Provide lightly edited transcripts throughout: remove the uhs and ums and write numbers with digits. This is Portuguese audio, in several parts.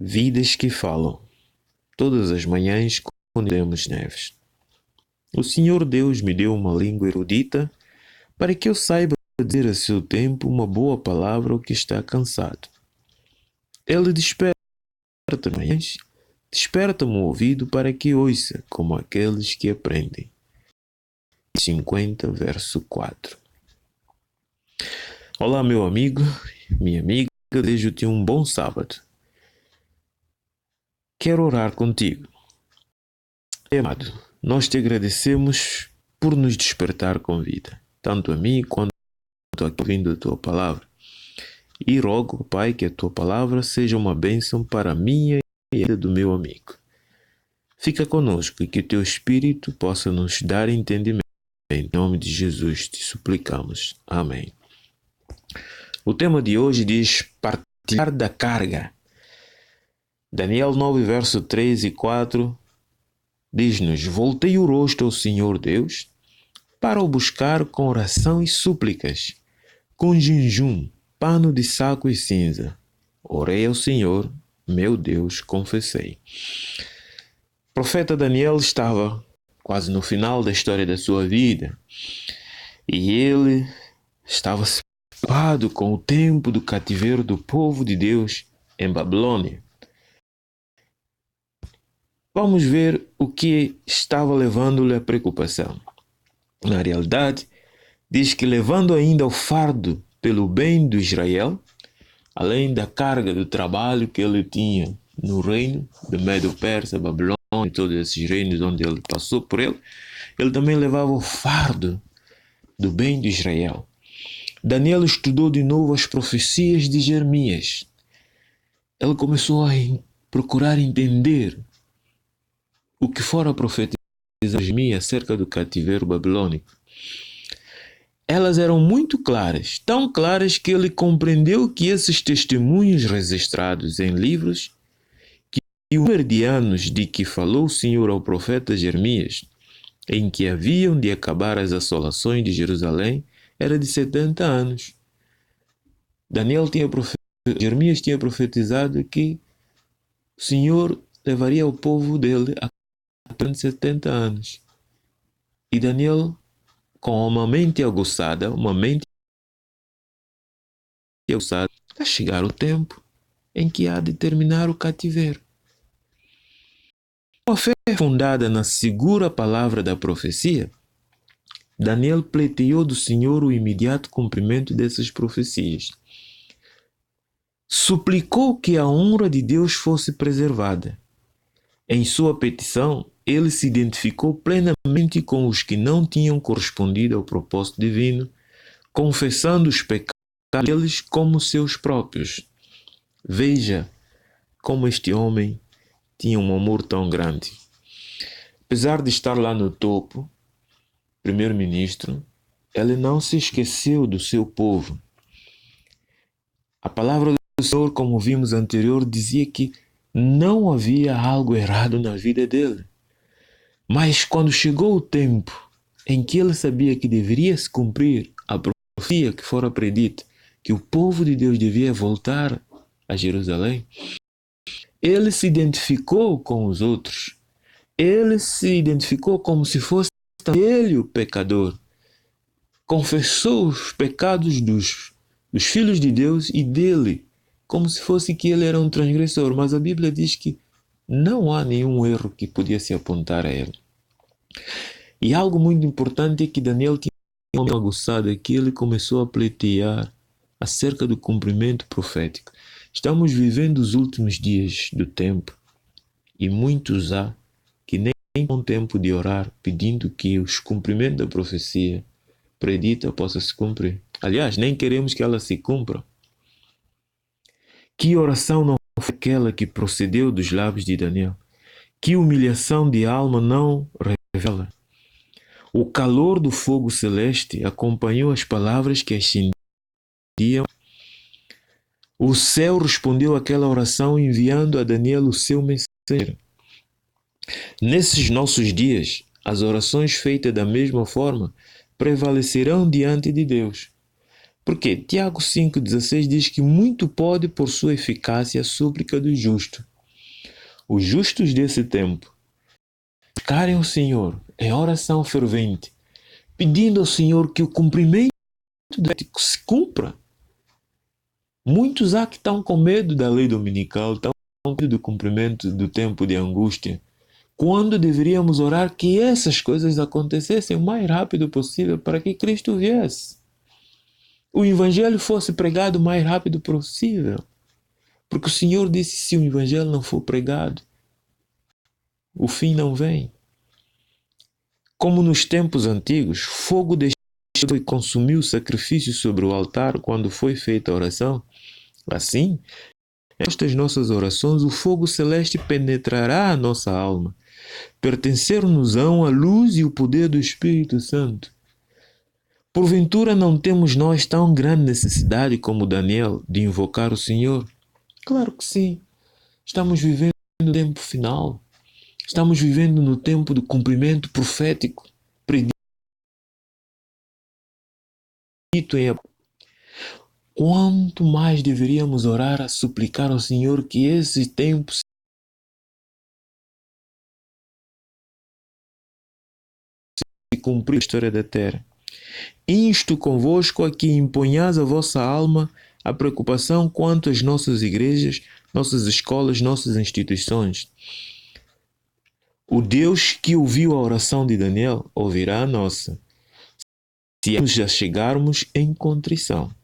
Vidas que falam. Todas as manhãs, quando lemos neves. O Senhor Deus me deu uma língua erudita para que eu saiba dizer a seu tempo uma boa palavra ao que está cansado. Ele desperta as manhãs, desperta-me o ouvido para que ouça como aqueles que aprendem. 50, verso 4. Olá, meu amigo, minha amiga, desejo-te um bom sábado. Quero orar contigo. Amado, nós te agradecemos por nos despertar com vida, tanto a mim quanto a quem ouvindo a tua palavra. E rogo, Pai, que a tua palavra seja uma bênção para a minha e a do meu amigo. Fica conosco e que o teu Espírito possa nos dar entendimento. Em nome de Jesus te suplicamos. Amém. O tema de hoje diz partilhar da carga. Daniel 9, verso 3 e 4 diz-nos: Voltei o rosto ao Senhor Deus para o buscar com oração e súplicas, com jejum, pano de saco e cinza. Orei ao Senhor, meu Deus, confessei. O profeta Daniel estava quase no final da história da sua vida e ele estava preocupado com o tempo do cativeiro do povo de Deus em Babilônia. Vamos ver o que estava levando-lhe a preocupação. Na realidade, diz que levando ainda o fardo pelo bem do Israel, além da carga do trabalho que ele tinha no reino de Medo-Persa, Babilônia e todos esses reinos onde ele passou por ele também levava o fardo do bem de Israel. Daniel estudou de novo as profecias de Jeremias. Ele começou a procurar entender o que fora profetizado Jeremias acerca do cativeiro babilônico. Elas eram muito claras, tão claras que ele compreendeu que esses testemunhos registrados em livros, que o número de anos de que falou o Senhor ao profeta Jeremias, em que haviam de acabar as assolações de Jerusalém, era de 70 anos. Jeremias tinha profetizado que o Senhor levaria o povo dele a 70 anos. E Daniel, com uma mente aguçada, a chegar o tempo em que há de terminar o cativeiro. Com a fé fundada na segura palavra da profecia, Daniel pleiteou do Senhor o imediato cumprimento dessas profecias. Suplicou que a honra de Deus fosse preservada. Em sua petição, ele se identificou plenamente com os que não tinham correspondido ao propósito divino, confessando os pecados deles como seus próprios. Veja como este homem tinha um amor tão grande. Apesar de estar lá no topo, primeiro-ministro, ele não se esqueceu do seu povo. A palavra do Senhor, como vimos anterior, dizia que não havia algo errado na vida dele. Mas quando chegou o tempo em que ele sabia que deveria se cumprir a profecia que fora predita, que o povo de Deus devia voltar a Jerusalém, ele se identificou com os outros. Ele se identificou como se fosse ele o pecador. Confessou os pecados dos filhos de Deus e dele, como se fosse que ele era um transgressor. Mas a Bíblia diz que não há nenhum erro que podia se apontar a ele. E algo muito importante é que Daniel tinha uma aguçada que ele começou a pleitear acerca do cumprimento profético. Estamos vivendo os últimos dias do tempo e muitos há que nem têm tempo de orar pedindo que os cumprimentos da profecia predita possa se cumprir. Aliás, nem queremos que ela se cumpra. Que oração não foi aquela que procedeu dos lábios de Daniel? Que humilhação de alma não revela? O calor do fogo celeste acompanhou as palavras que ascendiam. O céu respondeu àquela oração enviando a Daniel o seu mensageiro. Nesses nossos dias, as orações feitas da mesma forma prevalecerão diante de Deus. Porque Tiago 5,16 diz que muito pode por sua eficácia a súplica do justo. os justos desse tempo, buscarem o Senhor em oração fervente, pedindo ao Senhor que o cumprimento do ético se cumpra. Muitos há que estão com medo da lei dominical, estão com medo do cumprimento do tempo de angústia, quando deveríamos orar que essas coisas acontecessem o mais rápido possível para que Cristo viesse. O Evangelho fosse pregado o mais rápido possível. Porque o Senhor disse, se o Evangelho não for pregado, o fim não vem. Como nos tempos antigos, fogo desceu e consumiu o sacrifício sobre o altar quando foi feita a oração, assim, nestas nossas orações, o fogo celeste penetrará a nossa alma. Pertencer-nos-ão a luz e o poder do Espírito Santo. Porventura não temos nós tão grande necessidade como Daniel de invocar o Senhor? Claro que sim. Estamos vivendo no tempo final. Estamos vivendo no tempo do cumprimento profético predito em quanto mais deveríamos orar a suplicar ao Senhor que esse tempo se cumprir a história da terra. Insto convosco a que imponhais a vossa alma a preocupação quanto às nossas igrejas, nossas escolas, nossas instituições. O Deus que ouviu a oração de Daniel ouvirá a nossa, se nos já chegarmos em contrição.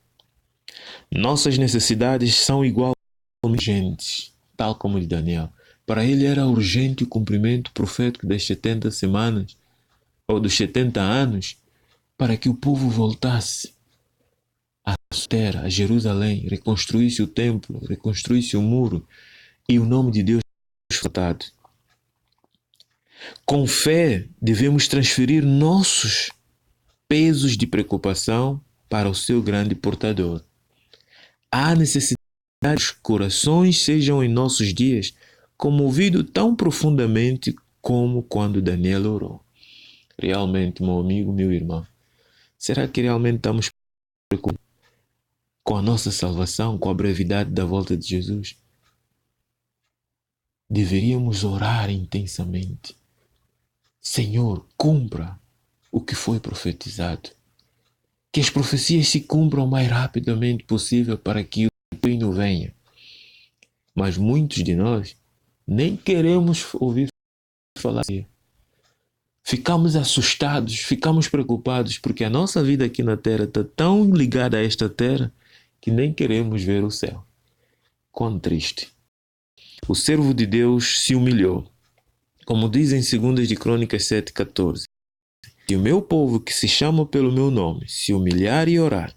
Nossas necessidades são igualmente urgentes, tal como de Daniel. Para ele era urgente o cumprimento profético das 70 semanas, ou dos 70 anos, para que o povo voltasse à terra, a Jerusalém, reconstruísse o templo, reconstruísse o muro, e o nome de Deus fosse exaltado. Com fé, devemos transferir nossos pesos de preocupação para o seu grande portador. Há necessidade que os corações sejam em nossos dias comovidos tão profundamente como quando Daniel orou. Realmente, meu amigo, meu irmão, será que realmente estamos preocupados com a nossa salvação, com a brevidade da volta de Jesus? Deveríamos orar intensamente. Senhor, cumpra o que foi profetizado. Que as profecias se cumpram o mais rapidamente possível para que o reino venha. Mas muitos de nós nem queremos ouvir falar assim. Ficamos assustados, ficamos preocupados porque a nossa vida aqui na terra está tão ligada a esta terra que nem queremos ver o céu. Quão triste. O servo de Deus se humilhou. Como diz em 2 de Crônicas 7,14. Se o meu povo que se chama pelo meu nome se humilhar e orar,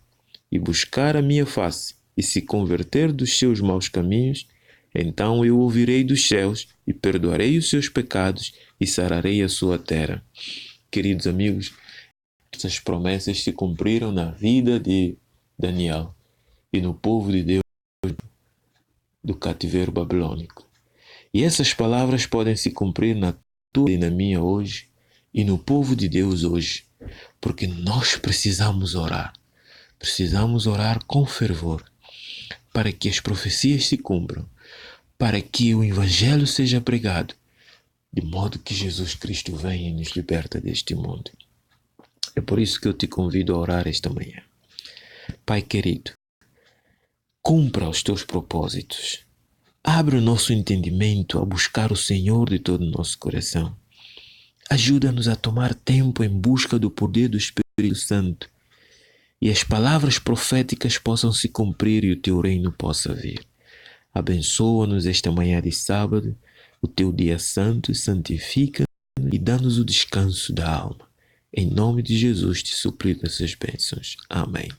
e buscar a minha face, e se converter dos seus maus caminhos, então eu ouvirei dos céus, e perdoarei os seus pecados, e sararei a sua terra. Queridos amigos, essas promessas se cumpriram na vida de Daniel, e no povo de Deus do cativeiro babilônico. E essas palavras podem se cumprir na tua e na minha hoje, e no povo de Deus hoje, porque nós precisamos orar com fervor, para que as profecias se cumpram, para que o Evangelho seja pregado, de modo que Jesus Cristo venha e nos liberta deste mundo. É por isso que eu te convido a orar esta manhã. Pai querido, cumpra os teus propósitos. Abre o nosso entendimento a buscar o Senhor de todo o nosso coração. Ajuda-nos a tomar tempo em busca do poder do Espírito Santo e as palavras proféticas possam se cumprir e o teu reino possa vir. Abençoa-nos esta manhã de sábado, o teu dia santo, santifica e dá-nos o descanso da alma. Em nome de Jesus te suplico essas bênçãos. Amém.